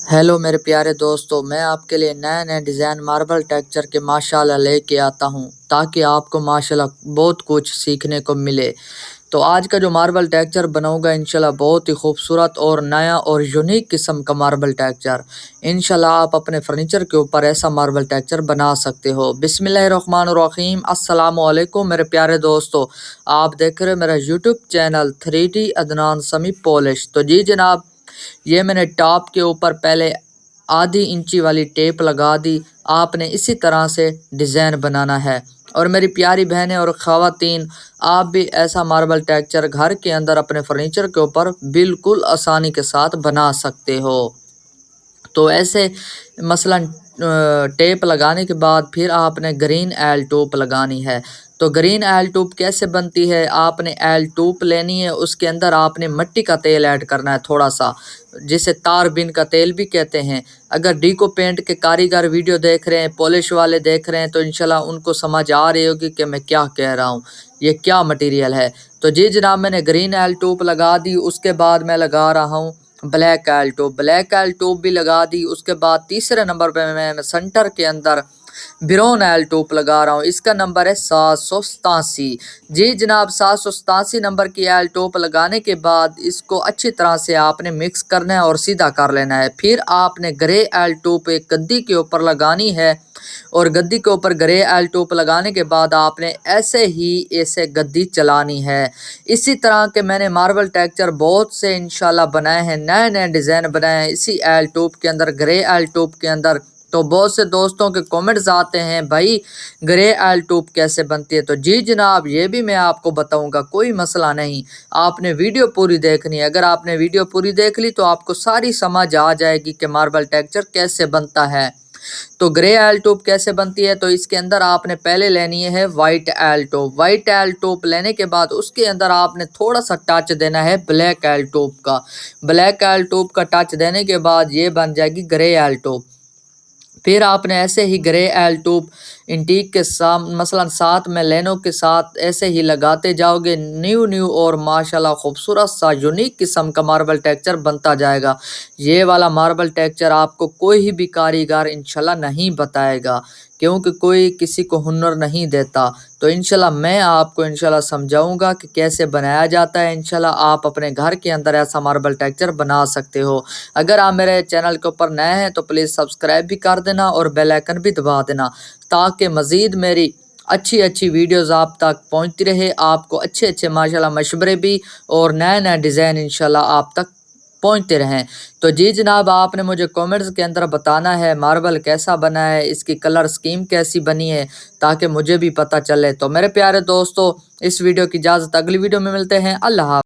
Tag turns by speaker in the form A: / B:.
A: Hello मेरे प्यारे दोस्तों, मैं आपके लिए नए नए डिज़ाइन मार्बल टेक्सचर के माशाल्लाह लेके आता हूँ ताकि आपको माशाल्लाह बहुत कुछ सीखने को मिले। तो आज का जो मार्बल टेक्सचर बनाऊंगा इंशाल्लाह बहुत ही खूबसूरत और नया और यूनिक किस्म का मार्बल टेक्सचर। इंशाल्लाह आप अपने फर्नीचर के ऊपर ऐसा मार्बल टेक्सचर बना सकते हो। बिस्मिल्लाहिर्रहमानिर्रहीम, अस्सलाम वालेकुम मेरे प्यारे दोस्तों। आप देख रहे हो मेरा यूट्यूब चैनल 3D अदनान समी पॉलिश। तो जी जनाब, ये मैंने टॉप के ऊपर पहले आधी इंची वाली टेप लगा दी। आपने इसी तरह से डिज़ाइन बनाना है। और मेरी प्यारी बहनें और ख़वातीन, आप भी ऐसा मार्बल टेक्सचर घर के अंदर अपने फर्नीचर के ऊपर बिल्कुल आसानी के साथ बना सकते हो। तो ऐसे मसलन टेप लगाने के बाद फिर आपने ग्रीन एल टूप लगानी है। तो ग्रीन एल टूप कैसे बनती है, आपने एल टूप लेनी है, उसके अंदर आपने मिट्टी का तेल ऐड करना है थोड़ा सा, जिसे तार बिन का तेल भी कहते हैं। अगर डीको पेंट के कारीगर वीडियो देख रहे हैं, पॉलिश वाले देख रहे हैं, तो इंशाल्लाह उनको समझ आ रही होगी कि मैं क्या कह रहा हूँ, ये क्या मटेरियल है। तो जी जनाब, मैंने ग्रीन एल टूप लगा दी। उसके बाद मैं लगा रहा हूँ ब्लैक एल टूप। ब्लैक एल टूप भी लगा दी। उसके बाद तीसरे नंबर पे मैं सेंटर के अंदर ब्राउन एल टूप लगा रहा हूँ। इसका नंबर है 787। जी जनाब, 787 नंबर की एल टूप लगाने के बाद इसको अच्छी तरह से आपने मिक्स करना है और सीधा कर लेना है। फिर आपने ग्रे एल टूप एक गद्दी के ऊपर लगानी है और गद्दी के ऊपर ग्रे एल टूप लगाने के बाद आपने ऐसे गद्दी चलानी है। इसी तरह के मैंने मार्बल टेक्सचर बहुत से इंशाल्लाह बनाए हैं, नए नए डिज़ाइन बनाए हैं इसी एल टूप के अंदर, ग्रे एल टूप के अंदर। तो बहुत से दोस्तों के कमेंट्स आते हैं, भाई ग्रे एल टूप कैसे बनती है। तो जी जनाब, ये भी मैं आपको बताऊंगा, कोई मसला नहीं। आपने वीडियो पूरी देखनी है। अगर आपने वीडियो पूरी देख ली तो आपको सारी समझ आ जाएगी कि मार्बल टेक्सचर कैसे बनता है। तो ग्रे एल टूप कैसे बनती है, तो इसके अंदर आपने पहले लेनी है वाइट एल टूप। वाइट एल टूप लेने के बाद उसके अंदर आपने थोड़ा सा टच देना है ब्लैक एल टूप का। ब्लैक एल टूप का टच देने के बाद ये बन जाएगी ग्रे एल टूप। फिर आपने ऐसे ही ग्रे एल टूप इंटीक के साथ मसलन साथ में लेनों के साथ ऐसे ही लगाते जाओगे, न्यू और माशाल्लाह खूबसूरत सा यूनिक किस्म का मार्बल टेक्सचर बनता जाएगा। ये वाला मार्बल टेक्सचर आपको कोई भी कारीगर इंशाल्लाह नहीं बताएगा, क्योंकि कोई किसी को हुनर नहीं देता। तो इंशाल्लाह मैं आपको इंशाल्लाह समझाऊंगा कि कैसे बनाया जाता है। इंशाल्लाह आप अपने घर के अंदर ऐसा मार्बल टेक्सचर बना सकते हो। अगर आप मेरे चैनल के ऊपर नए हैं तो प्लीज़ सब्सक्राइब भी कर देना और बेल आइकन भी दबा देना, ताकि मज़ीद मेरी अच्छी अच्छी वीडियोज़ आप तक पहुँचती रहे। आपको अच्छे अच्छे माशाल्लाह मशवरे भी और नए नए डिज़ाइन इंशाल्लाह आप तक पहुँचते रहें। तो जी जनाब, आपने मुझे कमेंट्स के अंदर बताना है मार्बल कैसा बना है, इसकी कलर स्कीम कैसी बनी है, ताकि मुझे भी पता चले। तो मेरे प्यारे दोस्तों, इस वीडियो की इजाज़त, अगली वीडियो में मिलते हैं। अल्लाह हाफ़िज़।